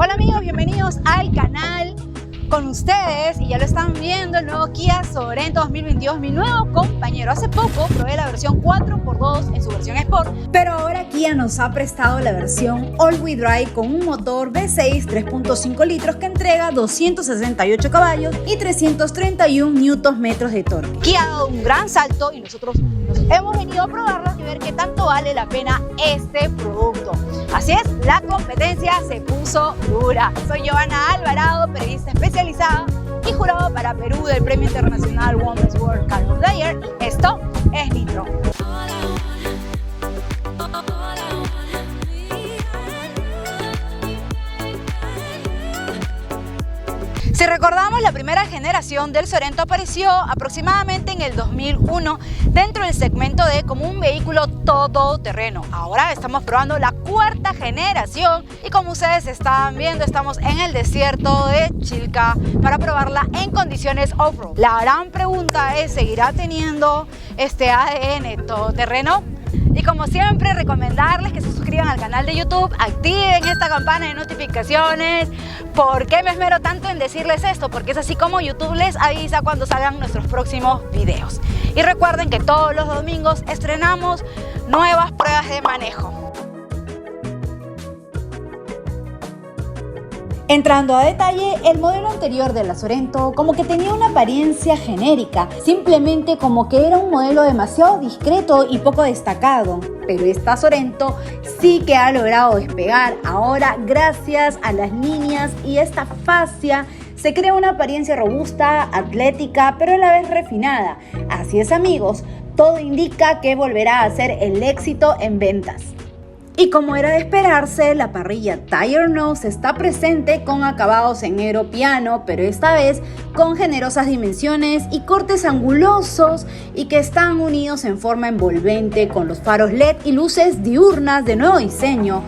Hola amigos, bienvenidos al canal. Con ustedes, y ya lo están viendo, el nuevo Kia Sorento 2022, mi nuevo compañero. Hace poco probé la versión 4x2 en su versión Sport, pero ahora Kia nos ha prestado la versión All-Wheel Drive con un motor V6 3.5 litros que entrega 268 caballos y 331 Nm de torque. Kia ha dado un gran salto y nosotros hemos venido a probarla y ver qué tanto vale la pena este producto. Así es, la competencia se puso dura. Soy Giovanna Alvarado, periodista especializada y jurado para Perú del Premio Internacional Women's World Car of the Year. Y esto es Nitro. Si recordamos, la primera generación del Sorento apareció aproximadamente en el 2001 dentro del segmento D como un vehículo todoterreno. Ahora estamos probando la cuarta generación y como ustedes están viendo, estamos en el desierto de Chilca para probarla en condiciones off-road. La gran pregunta es, ¿seguirá teniendo este ADN todoterreno? Y como siempre, recomendarles que se suscriban al canal de YouTube, activen esta campana de notificaciones. ¿Por qué me esmero tanto en decirles esto? Porque es así como YouTube les avisa cuando salgan nuestros próximos videos. Y recuerden que todos los domingos estrenamos nuevas pruebas de manejo. Entrando a detalle, el modelo anterior de la Sorento como que tenía una apariencia genérica, simplemente como que era un modelo demasiado discreto y poco destacado. Pero esta Sorento sí que ha logrado despegar. Ahora, gracias a las líneas y esta fascia, se crea una apariencia robusta, atlética, pero a la vez refinada. Así es amigos, todo indica que volverá a ser el éxito en ventas. Y como era de esperarse, la parrilla Tire Nose está presente con acabados en negro piano, pero esta vez con generosas dimensiones y cortes angulosos y que están unidos en forma envolvente con los faros LED y luces diurnas de nuevo diseño.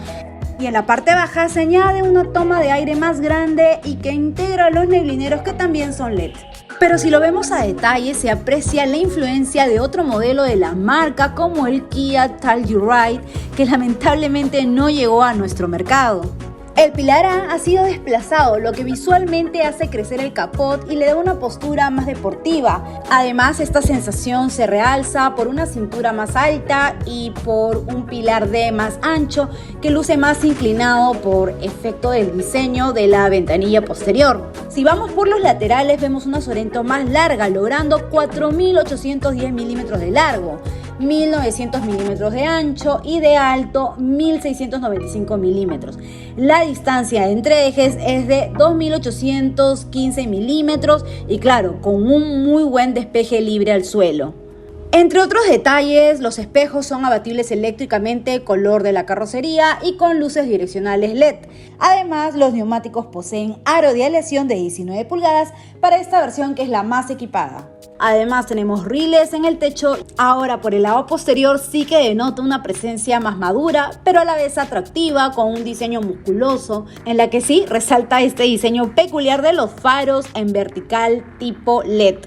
Y en la parte baja se añade una toma de aire más grande y que integra los neblineros que también son LED. Pero si lo vemos a detalle, se aprecia la influencia de otro modelo de la marca como el Kia Telluride, que lamentablemente no llegó a nuestro mercado. El pilar A ha sido desplazado, lo que visualmente hace crecer el capot y le da una postura más deportiva. Además, esta sensación se realza por una cintura más alta y por un pilar D más ancho que luce más inclinado por efecto del diseño de la ventanilla posterior. Si vamos por los laterales, vemos una Sorento más larga, logrando 4.810 milímetros de largo, 1.900 milímetros de ancho y de alto 1.695 milímetros. La distancia entre ejes es de 2.815 milímetros y claro, con un muy buen despeje libre al suelo. Entre otros detalles, los espejos son abatibles eléctricamente, color de la carrocería y con luces direccionales LED. Además, los neumáticos poseen aro de aleación de 19 pulgadas para esta versión que es la más equipada. Además tenemos rieles en el techo. Ahora por el lado posterior sí que denota una presencia más madura, pero a la vez atractiva, con un diseño musculoso, en la que sí resalta este diseño peculiar de los faros en vertical tipo LED.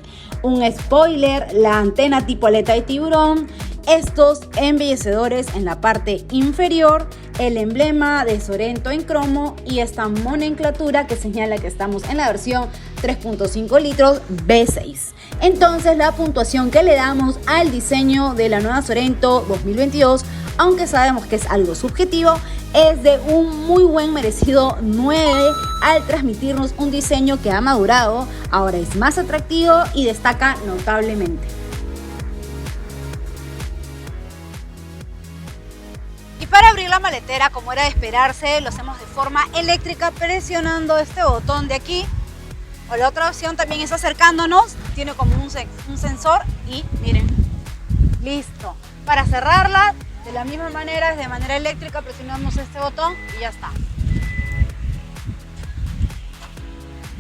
Un spoiler, la antena tipo aleta de tiburón, estos embellecedores en la parte inferior, el emblema de Sorento en cromo y esta nomenclatura que señala que estamos en la versión 3.5 litros V6. Entonces la puntuación que le damos al diseño de la nueva Sorento 2022, aunque sabemos que es algo subjetivo, es de un muy buen merecido 9 al transmitirnos un diseño que ha madurado, ahora es más atractivo y destaca notablemente. Y para abrir la maletera, como era de esperarse, lo hacemos de forma eléctrica presionando este botón de aquí. O la otra opción también es acercándonos, tiene como un sensor y miren, listo. Para cerrarla, de la misma manera, de manera eléctrica, presionamos este botón y ya está.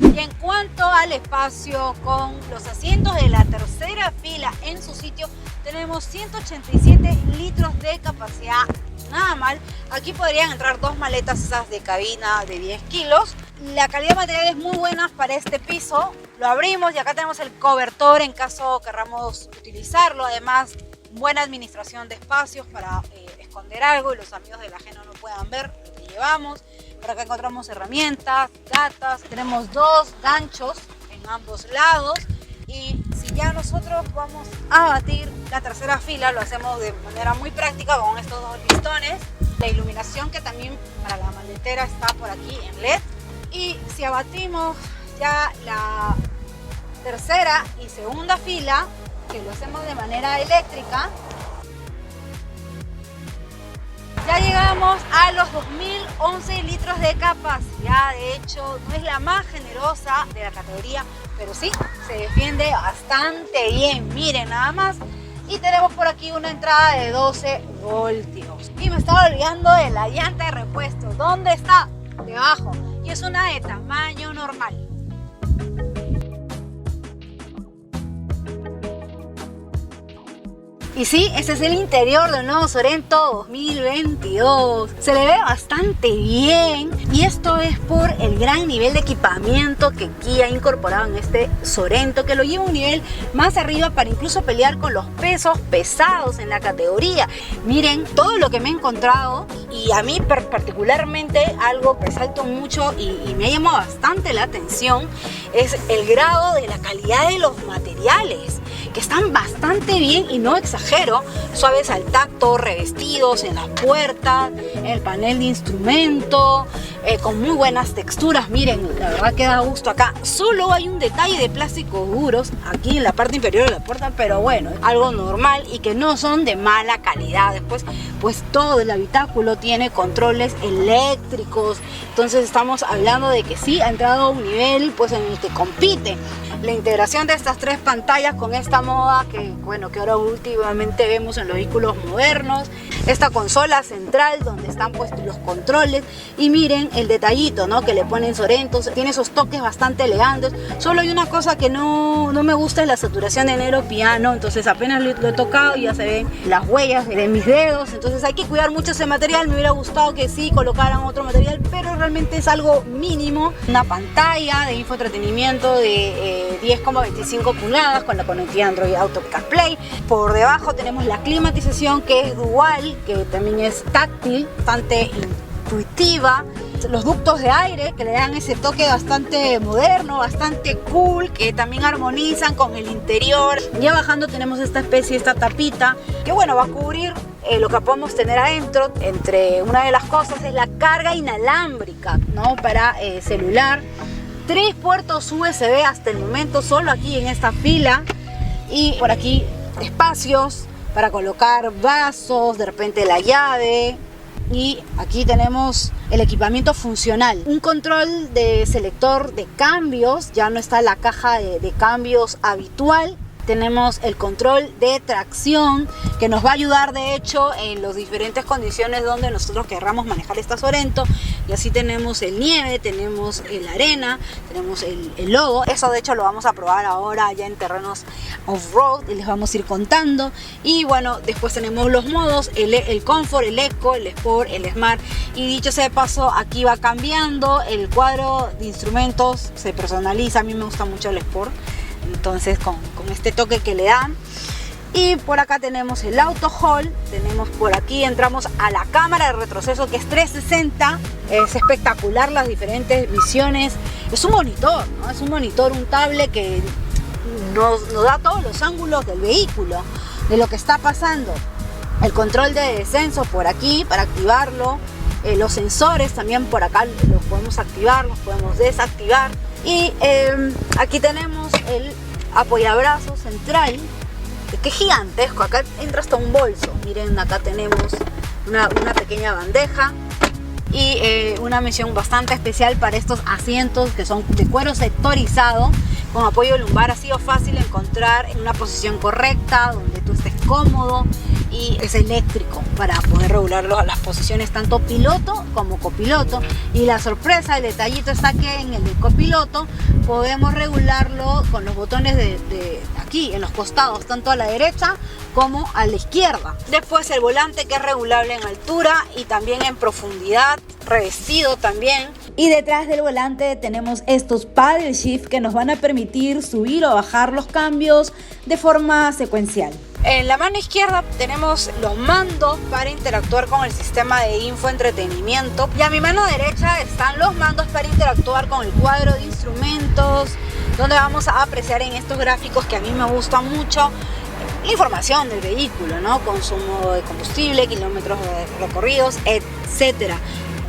Y en cuanto al espacio, con los asientos de la tercera fila en su sitio, tenemos 187 litros de capacidad. Nada mal. Aquí podrían entrar dos maletas esas de cabina de 10 kilos. La calidad de material es muy buena para este piso. Lo abrimos y acá tenemos el cobertor en caso querramos utilizarlo. Además, buena administración de espacios para esconder algo y los amigos del ajeno no puedan ver lo que llevamos. Por acá encontramos herramientas, gatas, tenemos 2 ganchos en ambos lados. Y si ya nosotros vamos a batir la tercera fila, lo hacemos de manera muy práctica con estos 2 listones. La iluminación que también para la maletera está por aquí en LED. Y si abatimos ya la tercera y segunda fila, que lo hacemos de manera eléctrica, ya llegamos a los 2011 litros de capacidad. De hecho, no es la más generosa de la categoría, pero sí, se defiende bastante bien. Miren nada más. Y tenemos por aquí una entrada de 12 voltios. Y me estaba olvidando de la llanta de repuesto. ¿Dónde está? Debajo. Y es una de tamaño normal. Y sí, ese es el interior del nuevo Sorento 2022. Se le ve bastante bien y esto es por el gran nivel de equipamiento que Kia ha incorporado en este Sorento, que lo lleva a un nivel más arriba para incluso pelear con los pesos pesados en la categoría. Miren todo lo que me he encontrado y a mí particularmente algo que resalto mucho y me ha llamado bastante la atención es el grado de la calidad de los materiales, que están bastante bien y no exagero, suaves al tacto, revestidos en las puertas, en el panel de instrumento, con muy buenas texturas. Miren, la verdad que da gusto acá. Solo hay un detalle de plásticos duros aquí en la parte inferior de la puerta, pero bueno, algo normal y que no son de mala calidad. Después, pues todo el habitáculo tiene controles eléctricos, entonces estamos hablando de que sí ha entrado a un nivel pues en el que compite. La integración de estas 3 pantallas con esta moda que ahora últimamente vemos en los vehículos modernos, esta consola central donde están puestos los controles y miren el detallito, ¿no?, que le ponen Sorento, tiene esos toques bastante elegantes. Solo hay una cosa que no me gusta, es la saturación de negro piano, entonces apenas lo he tocado y ya se ven las huellas de mis dedos, entonces hay que cuidar mucho ese material. Me hubiera gustado que sí colocaran otro material, pero realmente es algo mínimo. Una pantalla de infoentretenimiento de 10,25 pulgadas con la conectividad Android Auto CarPlay. Por debajo tenemos la climatización, que es dual, que también es táctil, bastante intuitiva. Los ductos de aire que le dan ese toque bastante moderno, bastante cool, que también armonizan con el interior. Ya bajando tenemos esta tapita, que bueno, va a cubrir lo que podemos tener adentro. Entre una de las cosas es la carga inalámbrica, ¿no?, para celular. 3 puertos USB hasta el momento solo aquí en esta fila, y por aquí espacios para colocar vasos, de repente la llave, y aquí tenemos el equipamiento funcional, un control de selector de cambios, ya no está la caja de cambios habitual. Tenemos el control de tracción que nos va a ayudar de hecho en las diferentes condiciones donde nosotros querramos manejar esta Sorento. Y así tenemos el nieve, tenemos la arena, tenemos el lodo. Eso de hecho lo vamos a probar ahora ya en terrenos off-road y les vamos a ir contando. Y bueno, después tenemos los modos, el Comfort, el Eco, el Sport, el Smart. Y dicho sea de paso, aquí va cambiando el cuadro de instrumentos, se personaliza. A mí me gusta mucho el Sport, entonces con este toque que le dan. Y por acá tenemos el auto hold, tenemos por aquí, entramos a la cámara de retroceso que es 360, es espectacular las diferentes visiones. Es un monitor, ¿no? Es un monitor, un tablet que nos da todos los ángulos del vehículo, de lo que está pasando. El control de descenso por aquí para activarlo, los sensores también por acá los podemos activar, los podemos desactivar. Y aquí tenemos el apoyabrazos central, que es gigantesco, acá entra hasta un bolso. Miren, acá tenemos una pequeña bandeja y una mención bastante especial para estos asientos que son de cuero sectorizado con apoyo lumbar. Ha sido fácil encontrar en una posición correcta donde tú estés cómodo, y es eléctrico para poder regularlo a las posiciones tanto piloto como copiloto. Y la sorpresa, el detallito está que en el de copiloto podemos regularlo con los botones de aquí en los costados, tanto a la derecha como a la izquierda. Después el volante, que es regulable en altura y también en profundidad, revestido también. Y detrás del volante tenemos estos paddle shift que nos van a permitir subir o bajar los cambios de forma secuencial. En la mano izquierda tenemos los mandos para interactuar con el sistema de infoentretenimiento y a mi mano derecha están los mandos para interactuar con el cuadro de instrumentos, donde vamos a apreciar en estos gráficos que a mí me gustan mucho la información del vehículo, ¿no? Consumo de combustible, kilómetros recorridos, etcétera.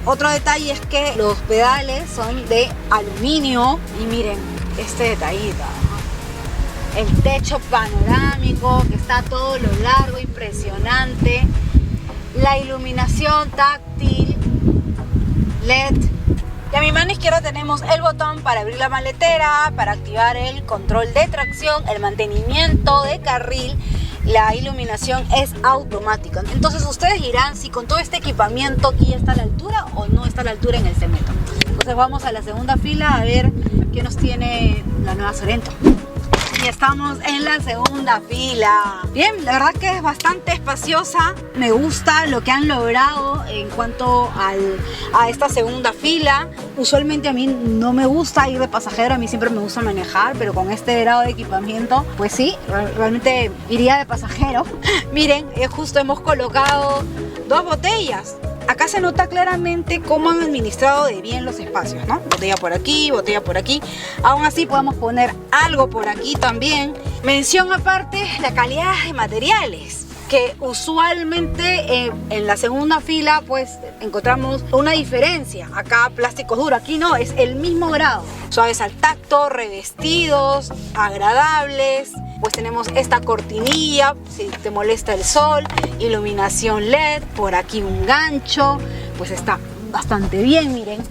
Otro detalle es que los pedales son de aluminio y miren este detallito, ¿no? El techo panorámico que está todo lo largo, impresionante. La iluminación táctil, LED. Y a mi mano izquierda tenemos el botón para abrir la maletera, para activar el control de tracción, el mantenimiento de carril. La iluminación es automática. Entonces ustedes dirán si con todo este equipamiento aquí está a la altura o no está a la altura en el Cemento. Entonces vamos a la segunda fila a ver qué nos tiene la nueva Sorento. Y estamos en la segunda fila. Bien, la verdad que es bastante espaciosa. Me gusta lo que han logrado en cuanto a esta segunda fila. Usualmente a mí no me gusta ir de pasajero, a mí siempre me gusta manejar, pero con este grado de equipamiento, pues sí, realmente iría de pasajero. Miren, justo hemos colocado 2 botellas. Acá se nota claramente cómo han administrado de bien los espacios, ¿no? Botella por aquí, botella por aquí. Aún así podemos poner algo por aquí también. Mención aparte, la calidad de materiales, que usualmente en la segunda fila pues encontramos una diferencia. Acá plásticos duros, aquí no, es el mismo grado. Suaves al tacto, revestidos, agradables. Pues tenemos esta cortinilla, si te molesta el sol, iluminación LED, por aquí un gancho, pues está bastante bien, miren.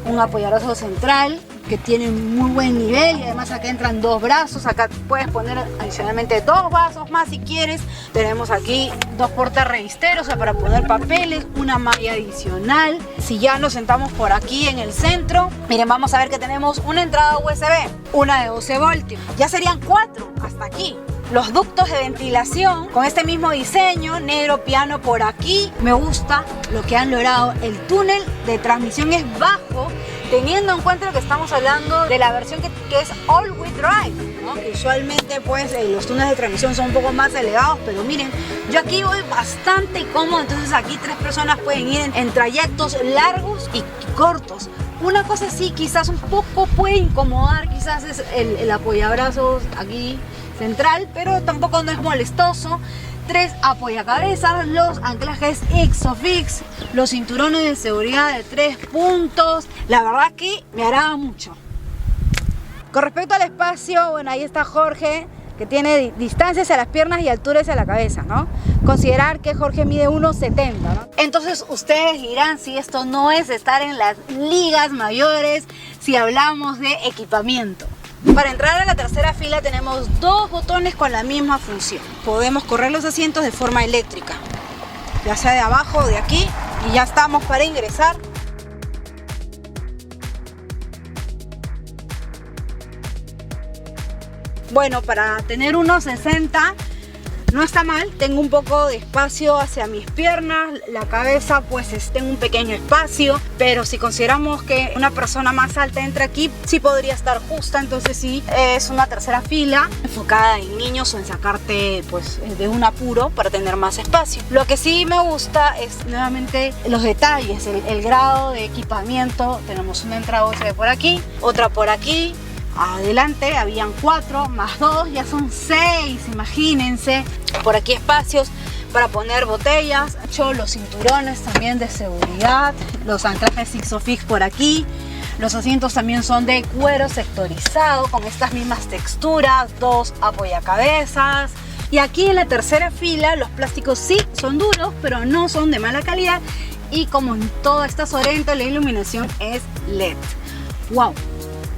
Un apoyabrazo central que tiene muy buen nivel y además acá entran 2 brazos, acá puedes poner adicionalmente 2 vasos más si quieres. Tenemos aquí 2 portarrevisteros, o sea, para poner papeles, una malla adicional. Si ya nos sentamos por aquí en el centro, miren, vamos a ver que tenemos una entrada USB, una de 12 voltios, ya serían 4 hasta aquí. Los ductos de ventilación con este mismo diseño, negro piano por aquí. Me gusta lo que han logrado. El túnel de transmisión es bajo, teniendo en cuenta que estamos hablando de la versión que es all-wheel drive, ¿no? Que usualmente pues los túneles de transmisión son un poco más elevados, pero miren, yo aquí voy bastante cómodo, entonces aquí 3 personas pueden ir en trayectos largos y cortos. Una cosa sí, quizás un poco puede incomodar, quizás es el apoyabrazos aquí central, pero tampoco no es molestoso. 3 apoyacabezas, los anclajes Isofix, los cinturones de seguridad de 3 puntos. La verdad que me agrada mucho. Con respecto al espacio, bueno, ahí está Jorge, que tiene distancia hacia las piernas y altura hacia la cabeza, ¿no? Considerar que Jorge mide 1,70, ¿no? Entonces ustedes dirán si esto no es estar en las ligas mayores, si hablamos de equipamiento. Para entrar a la tercera fila tenemos 2 botones con la misma función. Podemos correr los asientos de forma eléctrica, ya sea de abajo o de aquí, y ya estamos para ingresar. Bueno, para tener 1,60 no está mal, tengo un poco de espacio hacia mis piernas, la cabeza pues tengo un pequeño espacio, pero si consideramos que una persona más alta entra aquí, sí podría estar justa, entonces sí es una tercera fila enfocada en niños o en sacarte pues de un apuro para tener más espacio. Lo que sí me gusta es nuevamente los detalles, el grado de equipamiento. Tenemos una entrada USB por aquí, otra por aquí. Adelante habían 4 más 2, ya son 6, imagínense. Por aquí espacios para poner botellas, los cinturones también de seguridad, los anclajes Isofix por aquí. Los asientos también son de cuero sectorizado con estas mismas texturas, 2 apoyacabezas. Y aquí en la tercera fila los plásticos sí son duros, pero no son de mala calidad. Y como en toda esta Sorento, la iluminación es LED. ¡Wow!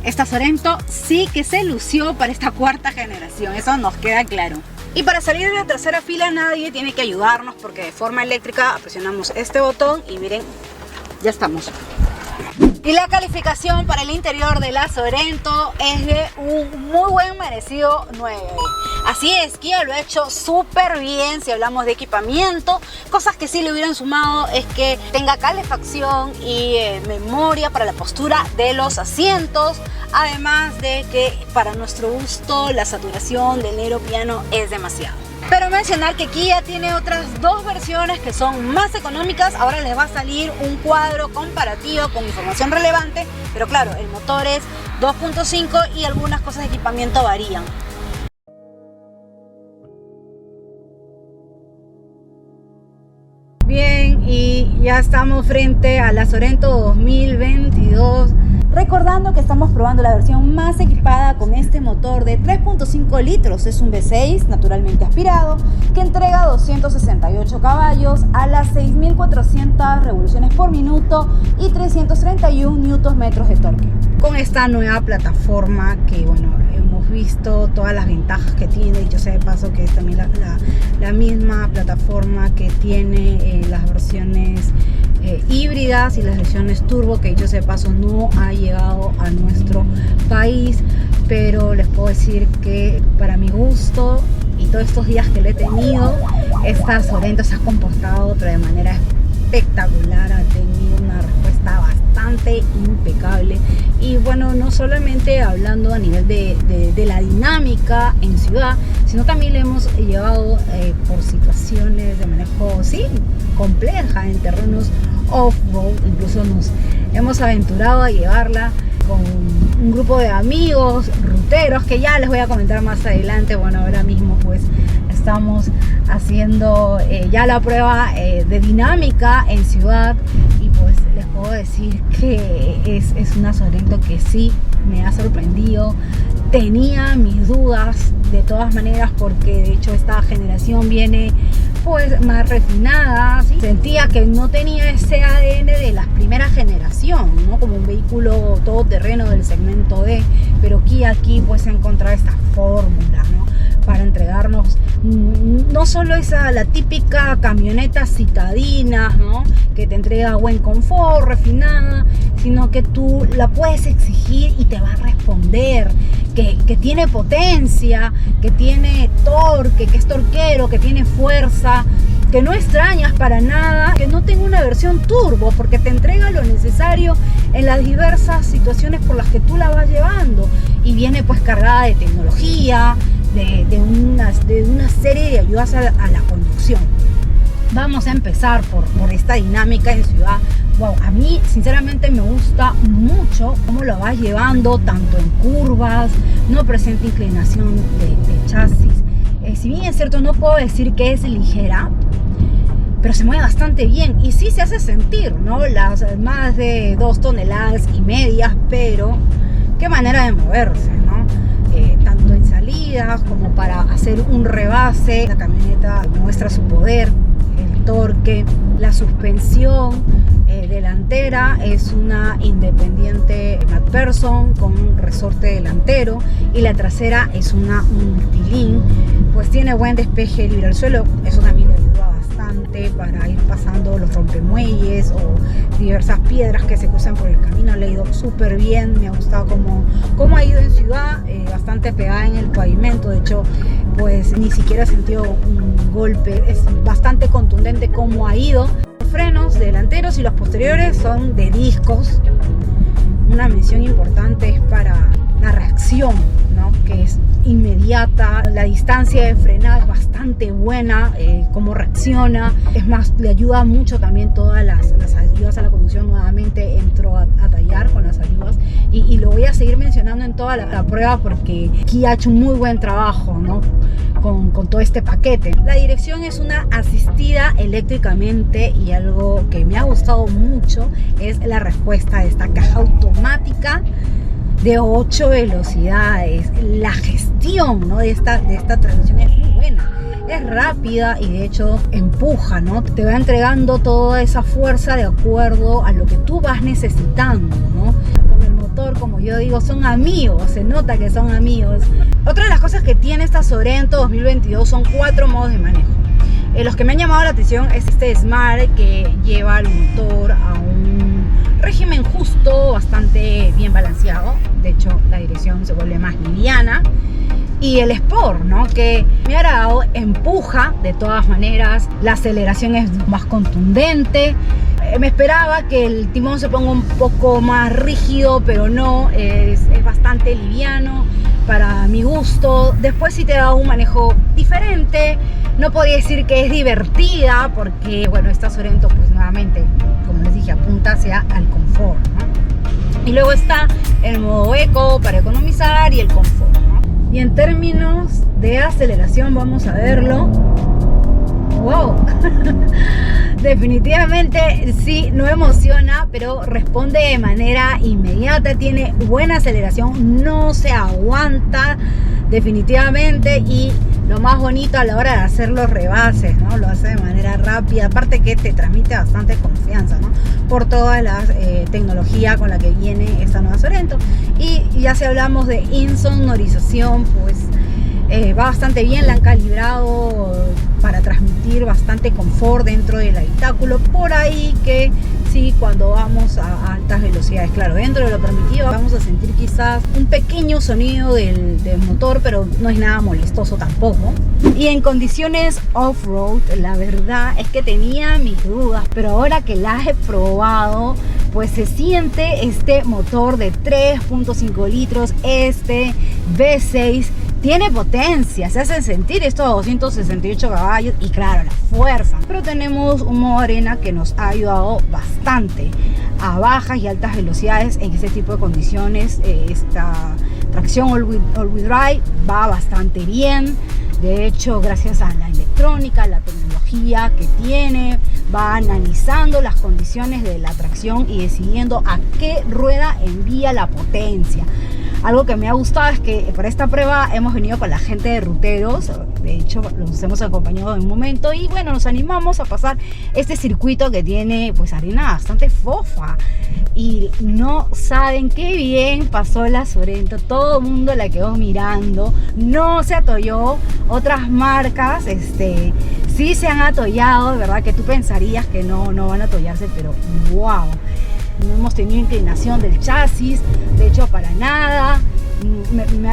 Esta Sorento sí que se lució para esta 4ª generación, eso nos queda claro. Y para salir de la tercera fila nadie tiene que ayudarnos, porque de forma eléctrica presionamos este botón y miren, ya estamos. Y la calificación para el interior de la Sorento es de un muy buen merecido 9. Así es, Kia lo ha hecho súper bien si hablamos de equipamiento. Cosas que sí le hubieran sumado es que tenga calefacción y memoria para la postura de los asientos. Además de que para nuestro gusto la saturación del negro piano es demasiado. Pero mencionar que Kia tiene otras dos versiones que son más económicas. Ahora les va a salir un cuadro comparativo con información relevante, pero claro, el motor es 2.5 y algunas cosas de equipamiento varían. Bien, y ya estamos frente a la Sorento 2022. Recordando que estamos probando la versión más equipada con este motor de 3.5 litros. Es un V6 naturalmente aspirado que entrega 268 caballos a las 6.400 revoluciones por minuto y 331 Nm de torque. Con esta nueva plataforma que, bueno, hemos visto todas las ventajas que tiene. Dicho sea de paso que es también la misma plataforma que tiene las versiones híbridas y las versiones turbo, que dicho sea de paso no ha llegado a nuestro país, pero les puedo decir que para mi gusto y todos estos días que le he tenido, esta Sorento se ha comportado pero de manera espectacular, ha tenido una respuesta bastante impecable. Y bueno, no solamente hablando a nivel de la dinámica en ciudad, sino también le hemos llevado por situaciones de manejo, sí, compleja en terrenos off-road. Incluso nos hemos aventurado a llevarla con un grupo de amigos ruteros que ya les voy a comentar más adelante. Bueno, ahora mismo pues estamos haciendo ya la prueba de dinámica en ciudad y pues les puedo decir que es una Sorento que sí me ha sorprendido. Tenía mis dudas de todas maneras porque de hecho esta generación viene pues más refinada, ¿sí? Sentía que no tenía ese ADN de la primera generación, ¿no? Como un vehículo todoterreno del segmento D, pero Kia aquí pues ha encontrado esta fórmula, ¿no? Para entregarnos no solo la típica camioneta citadina, ¿no? Que te entrega buen confort, refinada, sino que tú la puedes exigir y te va a responder, que tiene potencia, que tiene torque, que es torquero, que tiene fuerza, que no extrañas para nada, que no tenga una versión turbo, porque te entrega lo necesario en las diversas situaciones por las que tú la vas llevando, y viene pues cargada de tecnología, de una serie de ayudas a la conducción. Vamos a empezar por esta dinámica en ciudad. Wow, a mí sinceramente me gusta mucho cómo lo vas llevando, tanto en curvas, no presenta inclinación de chasis. Si bien es cierto, no puedo decir que es ligera, pero se mueve bastante bien y sí se hace sentir, ¿no? Las más de 2,5 toneladas, pero qué manera de moverse, ¿no? Tanto en salidas como para hacer un rebase. La camioneta muestra su poder, el torque, la suspensión delantera es una Independiente McPherson con un resorte delantero y la trasera es una Multilink. Pues tiene buen despeje libre al suelo, eso también le ayuda bastante para ir pasando los rompemuelles o diversas piedras que se cruzan por el camino. Le ha ido súper bien, me ha gustado cómo ha ido en ciudad, bastante pegada en el pavimento. De hecho, pues ni siquiera he sentido un golpe, es bastante contundente cómo ha ido. Los frenos delanteros y los posteriores son de discos. Una mención importante es para la reacción, ¿no? Que es inmediata. La distancia de frenada es bastante buena, cómo reacciona. Es más, le ayuda mucho también todas las ayudas a la conducción. Nuevamente entro a tallar con las ayudas y lo voy a seguir mencionando en toda la prueba porque Kia ha hecho un muy buen trabajo, ¿no? Con todo este paquete. La dirección es una asistida eléctricamente y algo que me ha gustado mucho es la respuesta de esta caja automática de 8 velocidades. La gestión, ¿no? de esta transmisión es muy buena, es rápida y de hecho empuja, ¿no? Te va entregando toda esa fuerza de acuerdo a lo que tú vas necesitando, ¿no? Con el motor, como yo digo, son amigos, se nota que son amigos. Otra de las cosas que tiene esta Sorento 2022 son 4 modos de manejo. Los que me han llamado la atención es este Smart, que lleva el motor a un régimen justo, bastante bien balanceado. De hecho, la dirección se vuelve más liviana. Y el Sport, ¿no? Que me ha agradado, empuja de todas maneras. La aceleración es más contundente. Me esperaba que el timón se ponga un poco más rígido, pero no, es bastante liviano para mi gusto. Después sí te da un manejo diferente, No podía decir que es divertida porque, bueno, esta Sorento, pues nuevamente, como les dije, apunta hacia al confort, ¿no? Y luego está el modo eco para economizar y el confort, ¿no? Y en términos de aceleración, vamos a verlo. ¡Wow! Definitivamente sí, no emociona, pero responde de manera inmediata, tiene buena aceleración, no se aguanta definitivamente, y lo más bonito a la hora de hacer los rebases, ¿no? Lo hace de manera rápida, aparte que te transmite bastante confianza, ¿no? Por toda la tecnología con la que viene esta nueva Sorento. Y ya si hablamos de insonorización, pues va bastante bien, la han calibrado para transmitir bastante confort dentro del habitáculo, por ahí que sí, cuando vamos a altas velocidades, claro, dentro de lo permitido vamos a sentir quizás un pequeño sonido del motor, pero no es nada molestoso tampoco. Y en condiciones off-road, la verdad es que tenía mis dudas, pero ahora que las he probado, pues se siente este motor de 3.5 litros, este V6, tiene potencia, se hacen sentir estos 268 caballos y claro, la fuerza. Pero tenemos un modo arena que nos ha ayudado bastante a bajas y altas velocidades en este tipo de condiciones. Esta tracción all-wheel drive va bastante bien. De hecho, gracias a la electrónica, la tecnología que tiene, va analizando las condiciones de la tracción y decidiendo a qué rueda envía la potencia. Algo que me ha gustado es que para esta prueba hemos venido con la gente de Ruteros. De hecho, los hemos acompañado en un momento y bueno, nos animamos a pasar este circuito que tiene pues arena bastante fofa. Y no saben qué bien pasó la Sorento, todo el mundo la quedó mirando, no se atolló. Otras marcas sí se han atollado, de verdad que tú pensarías que no van a atollarse, pero wow. No hemos tenido inclinación del chasis, de hecho para nada.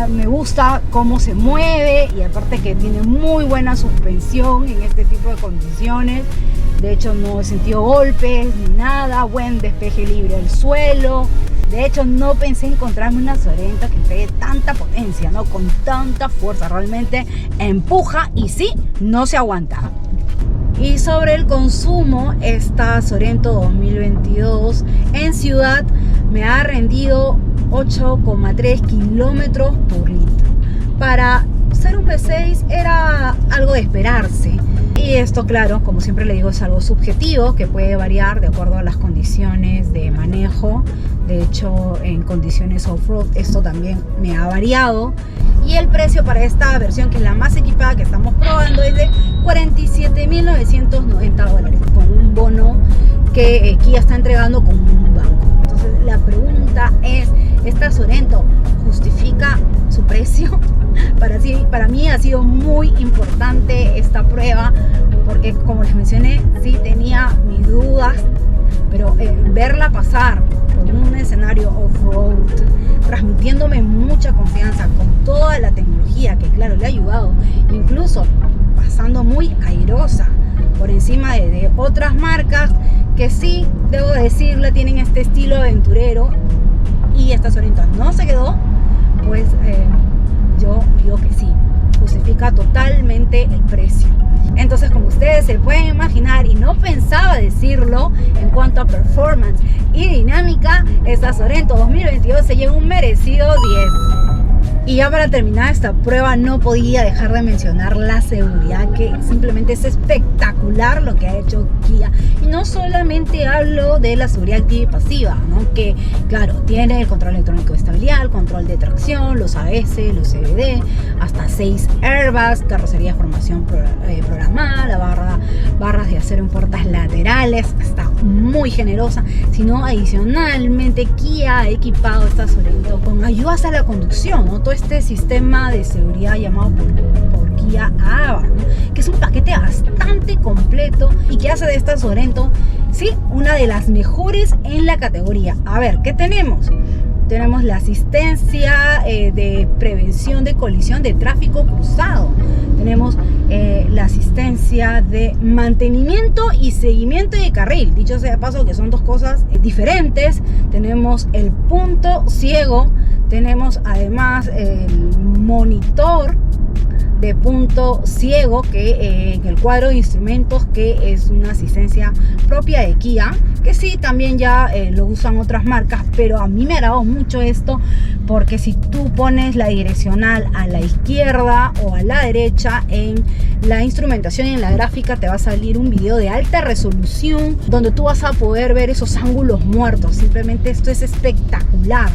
Me gusta cómo se mueve y aparte que tiene muy buena suspensión en este tipo de condiciones. De hecho no he sentido golpes ni nada, buen despeje libre del suelo. De hecho no pensé encontrarme una Sorento que pegue tanta potencia, ¿no? Con tanta fuerza, realmente empuja y sí, no se aguanta. Y sobre el consumo, esta Sorento 2022 en ciudad me ha rendido 8,3 kilómetros por litro. Para ser un V6 era algo de esperarse. Y esto, claro, como siempre le digo, es algo subjetivo que puede variar de acuerdo a las condiciones de manejo. De hecho, en condiciones off-road esto también me ha variado. Y el precio para esta versión, que es la más equipada que estamos probando, es de $47,990 con un bono que Kia está entregando con un banco. Entonces la pregunta es, ¿esta Sorento justifica su precio? Para mí ha sido muy importante esta prueba porque, como les mencioné, sí tenía mis dudas, pero verla pasar por un escenario off-road, transmitiéndome mucha confianza con toda la tecnología que claro le ha ayudado, incluso pasando muy airosa por encima de otras marcas que sí, debo decirle, tienen este estilo aventurero, y esta Sorento no se quedó, pues yo digo que sí, justifica totalmente el precio. Entonces, como ustedes se pueden imaginar, y no pensaba decirlo, en cuanto a performance y dinámica, esta Sorento 2022 se lleva un merecido 10. Y ya para terminar esta prueba no podía dejar de mencionar la seguridad, que simplemente es espectacular lo que ha hecho Kia. Y no solamente hablo de la seguridad activa y pasiva, ¿no? Que claro, tiene el control electrónico de estabilidad, el control de tracción, los ABS, los CVT, hasta 6 airbags, carrocería de formación programada, barras de acero en puertas laterales, está muy generosa. Sino adicionalmente Kia ha equipado esta Sorento con ayudas a la conducción, ¿no? Todo este sistema de seguridad llamado por Kia AVA, ¿no? Que es un paquete bastante completo y que hace de esta Sorento, sí, una de las mejores en la categoría. A ver, ¿qué tenemos? Tenemos la asistencia de prevención de colisión de tráfico cruzado. Tenemos la asistencia de mantenimiento y seguimiento de carril. Dicho sea de paso que son dos cosas diferentes. Tenemos el punto ciego. Tenemos además el monitor de punto ciego que en el cuadro de instrumentos, que es una asistencia propia de Kia, que sí, también ya lo usan otras marcas, pero a mí me agradó mucho esto porque si tú pones la direccional a la izquierda o a la derecha en la instrumentación y en la gráfica, te va a salir un video de alta resolución donde tú vas a poder ver esos ángulos muertos. Simplemente esto es espectacular.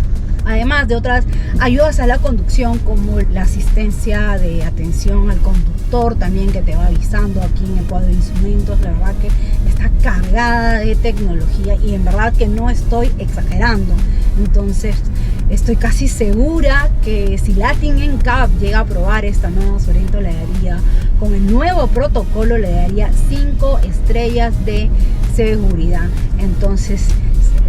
Además de otras ayudas a la conducción, como la asistencia de atención al conductor también, que te va avisando aquí en el cuadro de instrumentos. La verdad que está cargada de tecnología y en verdad que no estoy exagerando. Entonces estoy casi segura que si Latin NCAP llega a probar esta nueva Sorento, le daría, con el nuevo protocolo, le daría 5 estrellas de seguridad. Entonces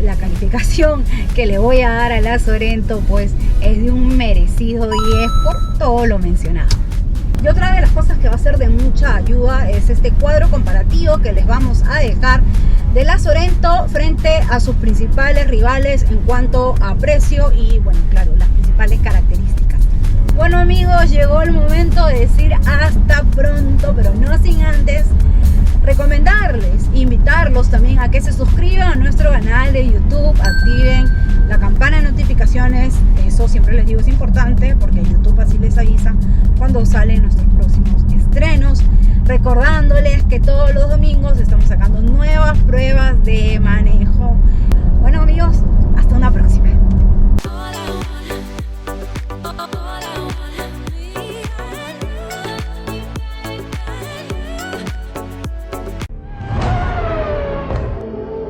la calificación que le voy a dar a la Sorento pues es de un merecido 10 por todo lo mencionado. Y otra de las cosas que va a ser de mucha ayuda es este cuadro comparativo que les vamos a dejar de la Sorento frente a sus principales rivales en cuanto a precio y, bueno, claro, las principales características. Bueno, amigos, llegó el momento de decir hasta pronto, pero no sin antes recomendarles, invitarlos también a que se suscriban a nuestro canal de YouTube, activen la campana de notificaciones. Eso siempre les digo es importante porque YouTube así les avisa cuando salen nuestros próximos estrenos, recordándoles que todos los domingos estamos sacando nuevas pruebas de manejo. Bueno, amigos, hasta una próxima.